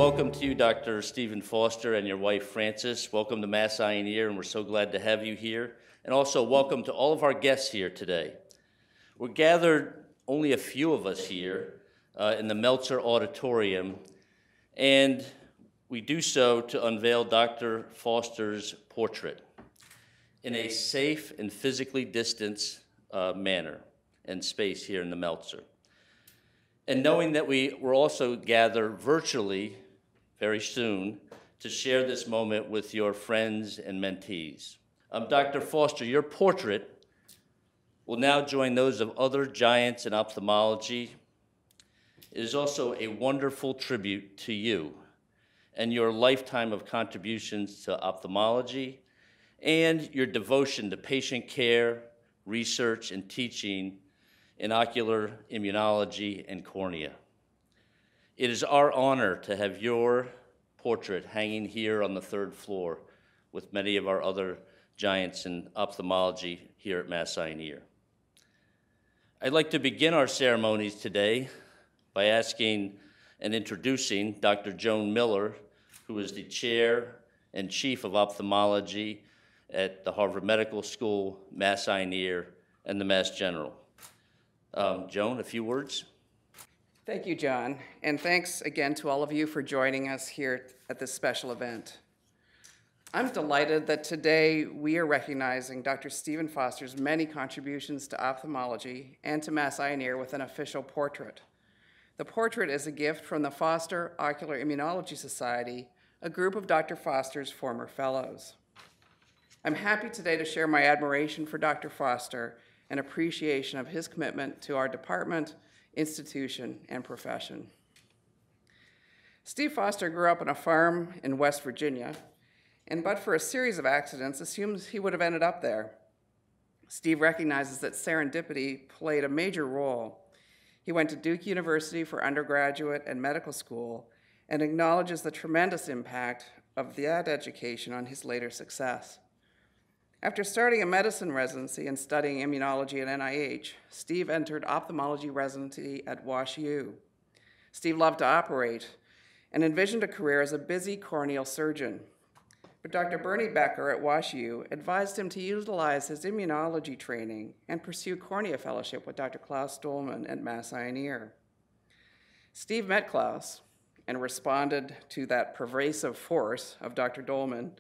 welcome to you, Dr. Stephen Foster and your wife, Frances. Welcome to Mass Eye and Ear, and we're so glad to have you here. And also welcome to all of our guests here today. We're gathered, only a few of us here, in the Meltzer Auditorium, and we do so to unveil Dr. Foster's portrait in a safe and physically distanced manner and space here in the Meltzer. And knowing that we will also gather virtually very soon to share this moment with your friends and mentees. Dr. Foster, your portrait will now join those of other giants in ophthalmology. It is also a wonderful tribute to you and your lifetime of contributions to ophthalmology and your devotion to patient care, research, and teaching in ocular immunology and cornea. It is our honor to have your portrait hanging here on the third floor with many of our other giants in ophthalmology here at Mass Eye and Ear. I'd like to begin our ceremonies today by asking and introducing Dr. Joan Miller, who is the chair and chief of ophthalmology at the Harvard Medical School, Mass Eye and Ear, and the Mass General. Joan, a few words? Thank you, John, and thanks again to all of you for joining us here at this special event. I'm delighted that today we are recognizing Dr. Stephen Foster's many contributions to ophthalmology and to Mass Eye and Ear with an official portrait. The portrait is a gift from the Foster Ocular Immunology Society, a group of Dr. Foster's former fellows. I'm happy today to share my admiration for Dr. Foster and appreciation of his commitment to our department, institution, and profession. Steve Foster grew up on a farm in West Virginia, and but for a series of accidents, assumes he would have ended up there. Steve recognizes that serendipity played a major role. He went to Duke University for undergraduate and medical school and acknowledges the tremendous impact of that education on his later success. After starting a medicine residency and studying immunology at NIH, Steve entered ophthalmology residency at WashU. Steve loved to operate and envisioned a career as a busy corneal surgeon. But Dr. Bernie Becker at WashU advised him to utilize his immunology training and pursue cornea fellowship with Dr. Klaus Dolman at Mass Eye and Ear. Steve met Klaus and responded to that pervasive force of Dr. Dolman.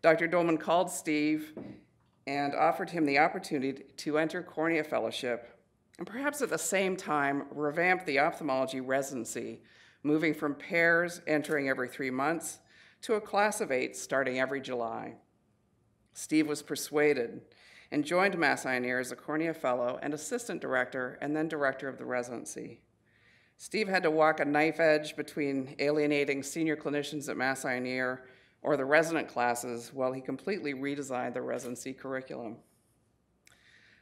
Dr. Dolman called Steve and offered him the opportunity to enter cornea fellowship and perhaps at the same time revamp the ophthalmology residency, moving from pairs entering every 3 months to a class of 8 starting every July. Steve was persuaded and joined Mass Eye and Ear as a cornea fellow and assistant director and then director of the residency. Steve had to walk a knife edge between alienating senior clinicians at Mass Eye and Ear or the resident classes while he completely redesigned the residency curriculum.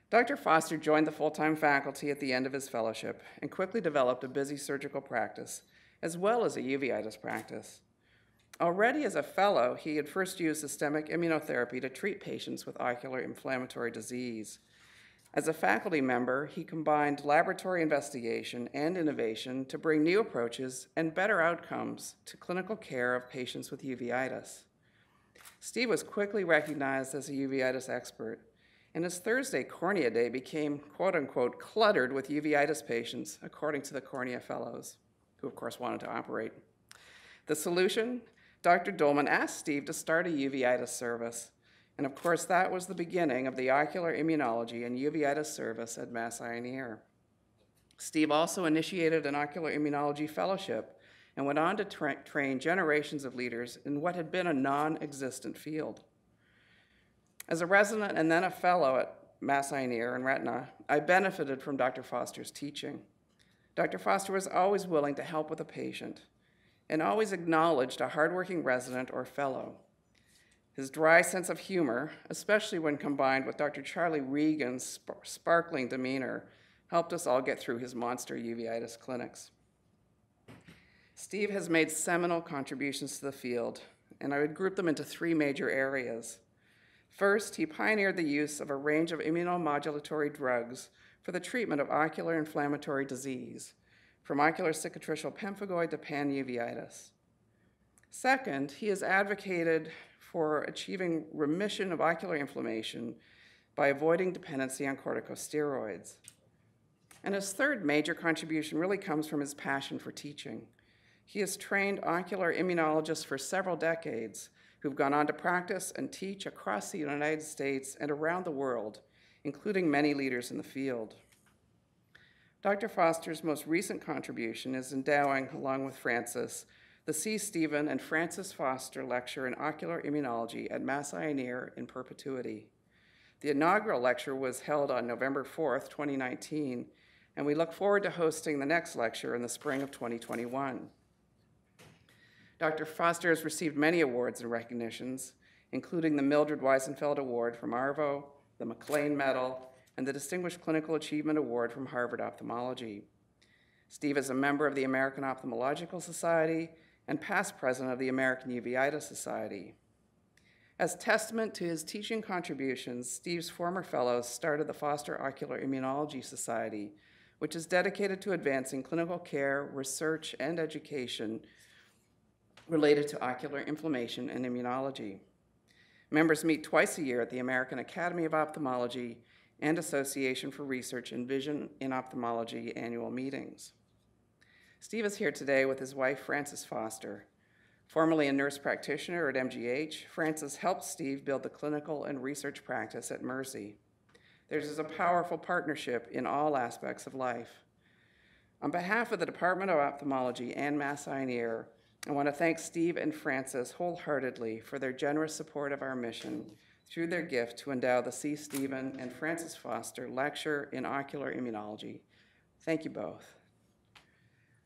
Dr. Foster joined the full-time faculty at the end of his fellowship and quickly developed a busy surgical practice as well as a uveitis practice. Already as a fellow, he had first used systemic immunotherapy to treat patients with ocular inflammatory disease. As a faculty member, he combined laboratory investigation and innovation to bring new approaches and better outcomes to clinical care of patients with uveitis. Steve was quickly recognized as a uveitis expert, and his Thursday Cornea Day became, quote unquote, cluttered with uveitis patients, according to the Cornea Fellows, who of course wanted to operate. The solution? Dr. Dolman asked Steve to start a uveitis service, and of course that was the beginning of the ocular immunology and uveitis service at Mass Eye and Ear. Steve also initiated an ocular immunology fellowship and went on to train generations of leaders in what had been a non-existent field. As a resident and then a fellow at Mass Eye and Ear and Retina, I benefited from Dr. Foster's teaching. Dr. Foster was always willing to help with a patient and always acknowledged a hardworking resident or fellow. His dry sense of humor, especially when combined with Dr. Charlie Regan's sparkling demeanor, helped us all get through his monster uveitis clinics. Steve has made seminal contributions to the field, and I would group them into 3 major areas. First, he pioneered the use of a range of immunomodulatory drugs for the treatment of ocular inflammatory disease, from ocular cicatricial pemphigoid to panuveitis. Second, he has advocated for achieving remission of ocular inflammation by avoiding dependency on corticosteroids. And his third major contribution really comes from his passion for teaching. He has trained ocular immunologists for several decades who've gone on to practice and teach across the United States and around the world, including many leaders in the field. Dr. Foster's most recent contribution is endowing, along with Francis, the C. Stephen and Francis Foster Lecture in Ocular Immunology at Mass Eye and Ear in perpetuity. The inaugural lecture was held on November 4th, 2019, and we look forward to hosting the next lecture in the spring of 2021. Dr. Foster has received many awards and recognitions, including the Mildred Weisenfeld Award from ARVO, the McLean Medal, and the Distinguished Clinical Achievement Award from Harvard Ophthalmology. Steve is a member of the American Ophthalmological Society and past president of the American Uveitis Society. As testament to his teaching contributions, Steve's former fellows started the Foster Ocular Immunology Society, which is dedicated to advancing clinical care, research, and education related to ocular inflammation and immunology. Members meet twice a year at the American Academy of Ophthalmology and Association for Research in Vision in Ophthalmology annual meetings. Steve is here today with his wife, Frances Foster. Formerly a nurse practitioner at MGH, Frances helped Steve build the clinical and research practice at Mercy. There's a powerful partnership in all aspects of life. On behalf of the Department of Ophthalmology and Mass Eye and Ear, I want to thank Steve and Frances wholeheartedly for their generous support of our mission through their gift to endow the C. Stephen and Frances Foster Lecture in Ocular Immunology. Thank you both.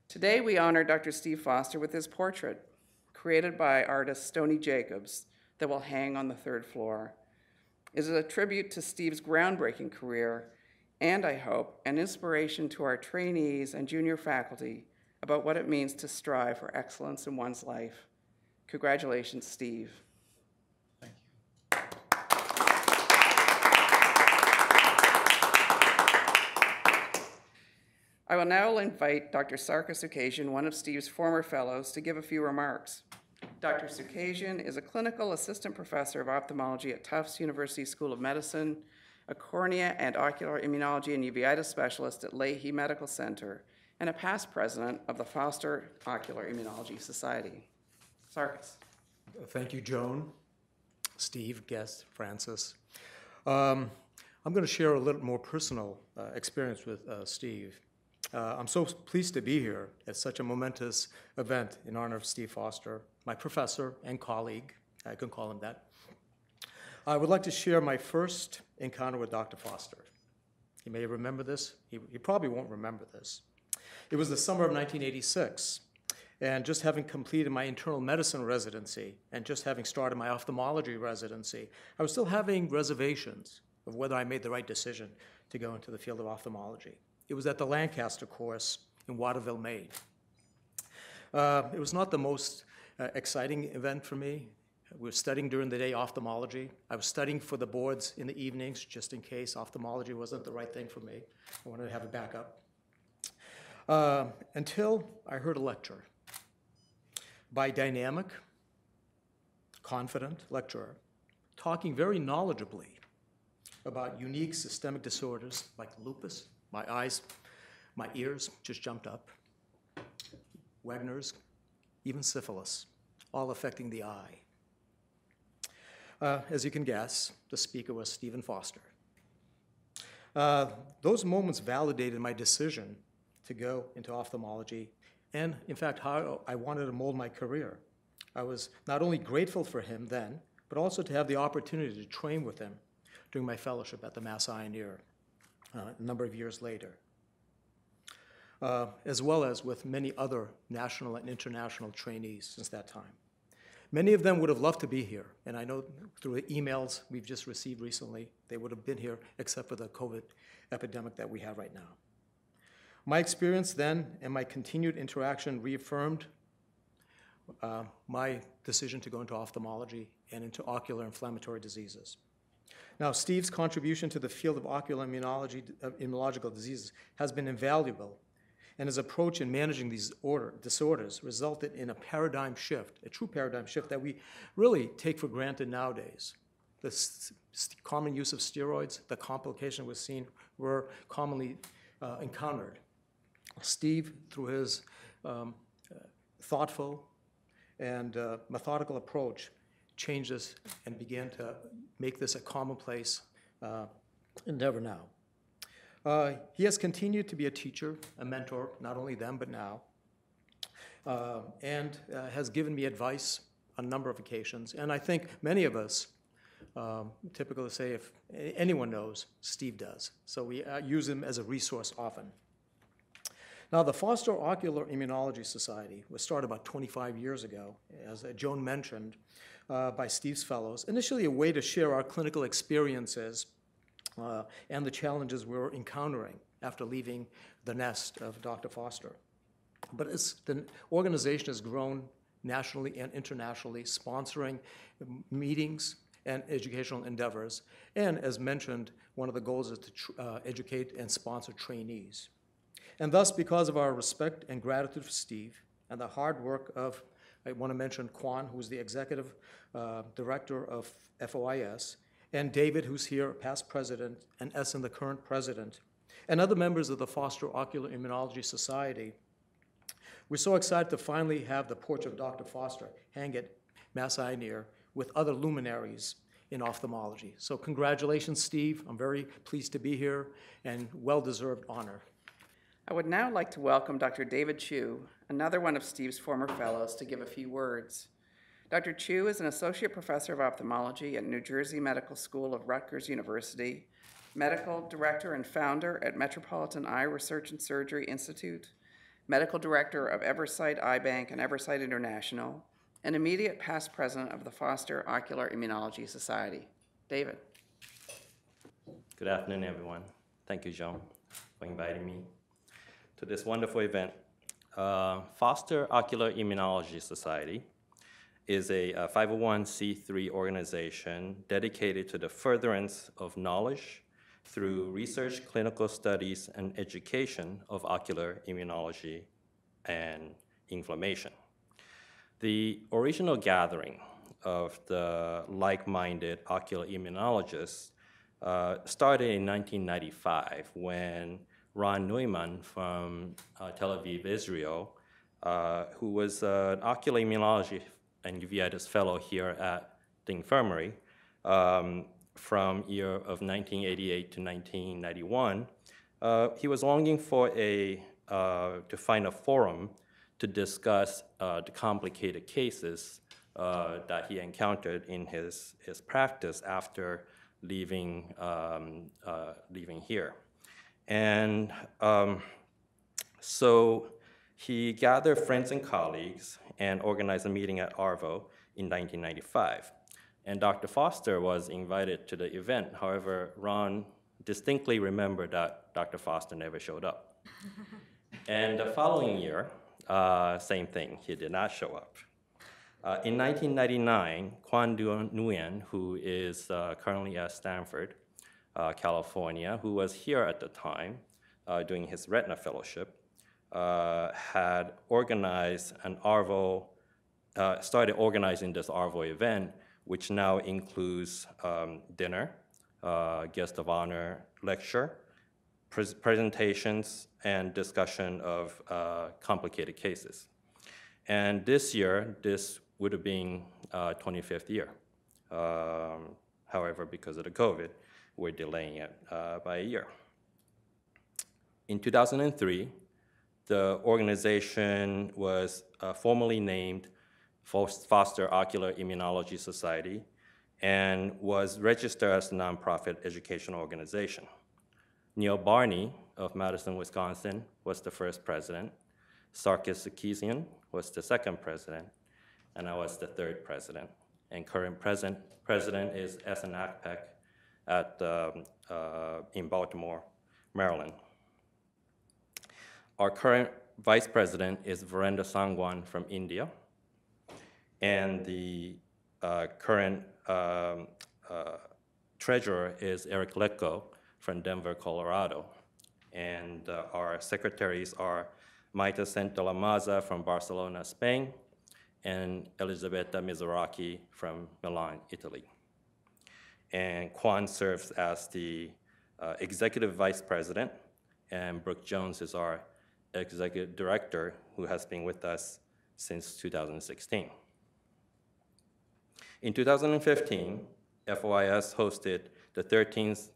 Today we honor Dr. Steve Foster with his portrait, created by artist Stoney Jacobs, that will hang on the third floor. It is a tribute to Steve's groundbreaking career and, I hope, an inspiration to our trainees and junior faculty about what it means to strive for excellence in one's life. Congratulations, Steve. Thank you. I will now invite Dr. Sarka Sukasian, one of Steve's former fellows, to give a few remarks. Dr. Sukasian is a clinical assistant professor of ophthalmology at Tufts University School of Medicine, a cornea and ocular immunology and uveitis specialist at Leahy Medical Center, and a past president of the Foster Ocular Immunology Society. Sarkis. Thank you, Joan, Steve, guest, Francis. I'm going to share a little more personal experience with Steve. I'm so pleased to be here at such a momentous event in honor of Steve Foster, my professor and colleague. I can call him that. I would like to share my first encounter with Dr. Foster. You may remember this. He probably won't remember this. It was the summer of 1986, and just having completed my internal medicine residency and just having started my ophthalmology residency, I was still having reservations of whether I made the right decision to go into the field of ophthalmology. It was at the Lancaster course in Waterville, Maine. It was not the most exciting event for me. We were studying during the day ophthalmology. I was studying for the boards in the evenings, just in case ophthalmology wasn't the right thing for me. I wanted to have a backup. Until I heard a lecture by a dynamic, confident lecturer, talking very knowledgeably about unique systemic disorders like lupus. My eyes, my ears just jumped up. Wagner's, even syphilis, all affecting the eye. As you can guess, the speaker was Stephen Foster. Those moments validated my decision to go into ophthalmology and, in fact, how I wanted to mold my career. I was not only grateful for him then, but also to have the opportunity to train with him during my fellowship at the Mass Eye and Ear a number of years later, as well as with many other national and international trainees since that time. Many of them would have loved to be here, and I know through the emails we've just received recently, they would have been here except for the COVID epidemic that we have right now. My experience then and my continued interaction reaffirmed my decision to go into ophthalmology and into ocular inflammatory diseases. Now, Steve's contribution to the field of ocular immunological diseases has been invaluable and his approach in managing these disorders resulted in a paradigm shift, a true paradigm shift that we really take for granted nowadays. The common use of steroids, the complication was seen, were commonly encountered. Steve, through his thoughtful and methodical approach, changed this and began to make this a commonplace endeavor now. He has continued to be a teacher, a mentor, not only then but now, and has given me advice on a number of occasions. And I think many of us, typical to say if anyone knows, Steve does. So we use him as a resource often. Now, the Foster Ocular Immunology Society was started about 25 years ago, as Joan mentioned, by Steve's fellows, initially a way to share our clinical experiences and the challenges we were encountering after leaving the nest of Dr. Foster. But as the organization has grown nationally and internationally, sponsoring meetings and educational endeavors, and as mentioned, one of the goals is to educate and sponsor trainees. And thus, because of our respect and gratitude for Steve and the hard work of, I want to mention Kwan, who's the executive director of FOIS, and David, who's here, past president, and Essen, the current president, and other members of the Foster Ocular Immunology Society, we're so excited to finally have the portrait of Dr. Foster hang at Mass Eye and Ear with other luminaries in ophthalmology. So congratulations, Steve. I'm very pleased to be here, and well-deserved honor. I would now like to welcome Dr. David Chu, another one of Steve's former fellows, to give a few words. Dr. Chu is an associate professor of ophthalmology at New Jersey Medical School of Rutgers University, medical director and founder at Metropolitan Eye Research and Surgery Institute, medical director of Eversight Eye Bank and Eversight International, and immediate past president of the Foster Ocular Immunology Society. David. Good afternoon, everyone. Thank you, Joan, for inviting me to this wonderful event. Foster Ocular Immunology Society is a 501c3 organization dedicated to the furtherance of knowledge through research, clinical studies, and education of ocular immunology and inflammation. The original gathering of the like-minded ocular immunologists started in 1995 when Ron Neumann from Tel Aviv, Israel, who was an ocular immunology and uveitis fellow here at the infirmary from year of 1988 to 1991, he was longing for to find a forum to discuss the complicated cases that he encountered in his practice after leaving here. And so he gathered friends and colleagues and organized a meeting at ARVO in 1995. And Dr. Foster was invited to the event. However, Ron distinctly remembered that Dr. Foster never showed up. And the following year, same thing, he did not show up. In 1999, Kwan Nguyen, who is currently at Stanford, California, who was here at the time doing his retina fellowship, had organized an ARVO, started organizing this ARVO event, which now includes dinner, guest of honor lecture, presentations, and discussion of complicated cases. And this year, this would have been 25th year. However, because of the COVID, we're delaying it by a year. In 2003, the organization was formally named Foster Ocular Immunology Society and was registered as a nonprofit educational organization. Neil Barney of Madison, Wisconsin was the first president. Sarkis Sarkisian was the second president, and I was the third president. And current president is Essen Akpek in Baltimore, Maryland. Our current vice president is Virendra Sangwan from India, and the current treasurer is Eric Letko from Denver, Colorado. And our secretaries are Maite Santalamazza from Barcelona, Spain, and Elisabetta Mizuraki from Milan, Italy. And Kwan serves as the executive vice president, and Brooke Jones is our executive director, who has been with us since 2016. In 2015, FOIS hosted the 13th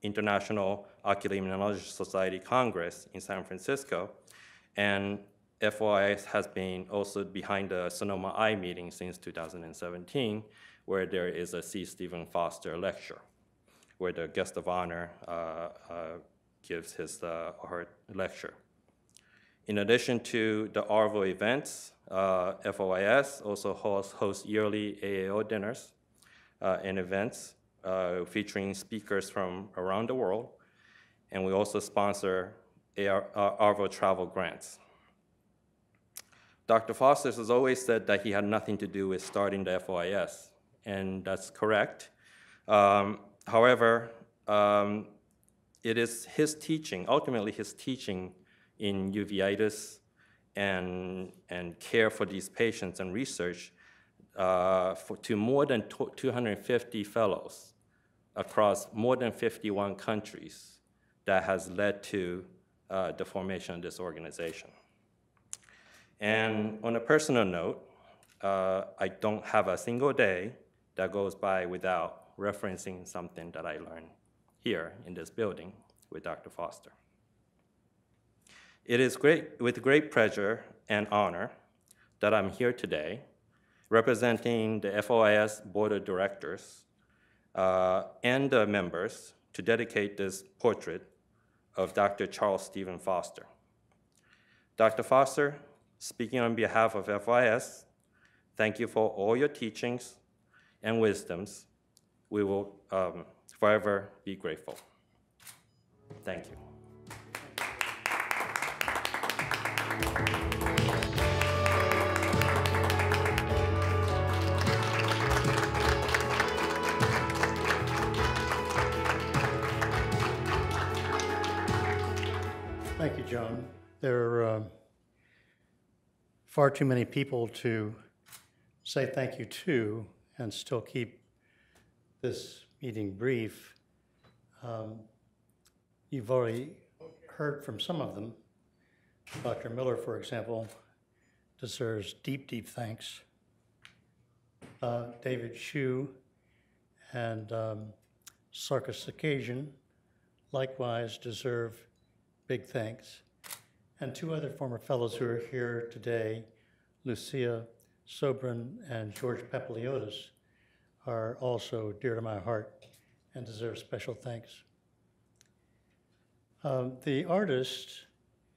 International Ocular Immunology Society Congress in San Francisco, and FOIS has been also behind the Sonoma Eye meeting since 2017, where there is a C. Stephen Foster lecture, where the guest of honor gives his or her lecture. In addition to the ARVO events, FOIS also hosts yearly AAO dinners and events featuring speakers from around the world, and we also sponsor ARVO travel grants. Dr. Foster has always said that he had nothing to do with starting the FOIS, and that's correct. However, it is his teaching, ultimately his teaching in uveitis and care for these patients and research to more than 250 fellows across more than 51 countries that has led to the formation of this organization. And on a personal note, I don't have a single day that goes by without referencing something that I learned here in this building with Dr. Foster. It is with great pleasure and honor that I'm here today representing the FOIS Board of Directors and the members to dedicate this portrait of Dr. Charles Stephen Foster. Dr. Foster, speaking on behalf of FOIS, thank you for all your teachings and wisdoms. We will forever be grateful. Thank you. Thank you, Joan. There are far too many people to say thank you to and still keep this meeting brief. You've already heard from some of them. Dr. Miller, for example, deserves deep, deep thanks. David Hsu and Sarkis Sakajian likewise deserve big thanks. And two other former fellows who are here today, Lucia Sobrin and George Papiliotis, are also dear to my heart and deserve special thanks. The artist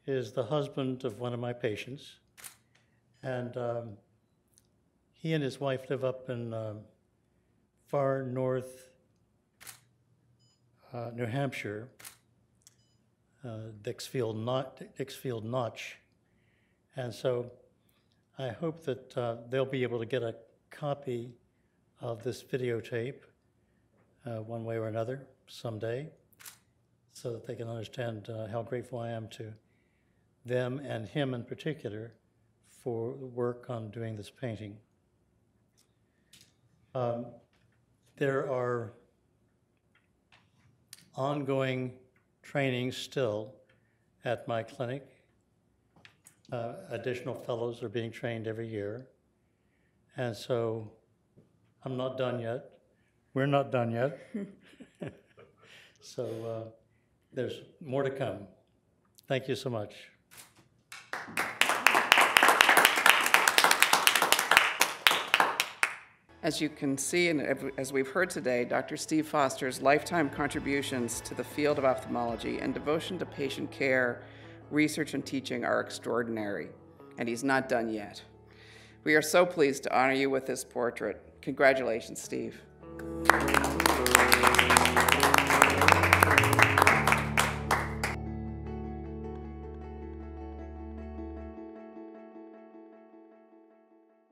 is the husband of one of my patients, and he and his wife live up in far north New Hampshire, Dixfield Notch, and so I hope that they'll be able to get a copy of this videotape one way or another someday, so that they can understand how grateful I am to them and him in particular for work on doing this painting. There are ongoing trainings still at my clinic. Additional fellows are being trained every year. And so I'm not done yet. We're not done yet. So there's more to come. Thank you so much. As you can see, and as we've heard today, Dr. Steve Foster's lifetime contributions to the field of ophthalmology and devotion to patient care, research, and teaching are extraordinary, and he's not done yet. We are so pleased to honor you with this portrait. Congratulations, Steve.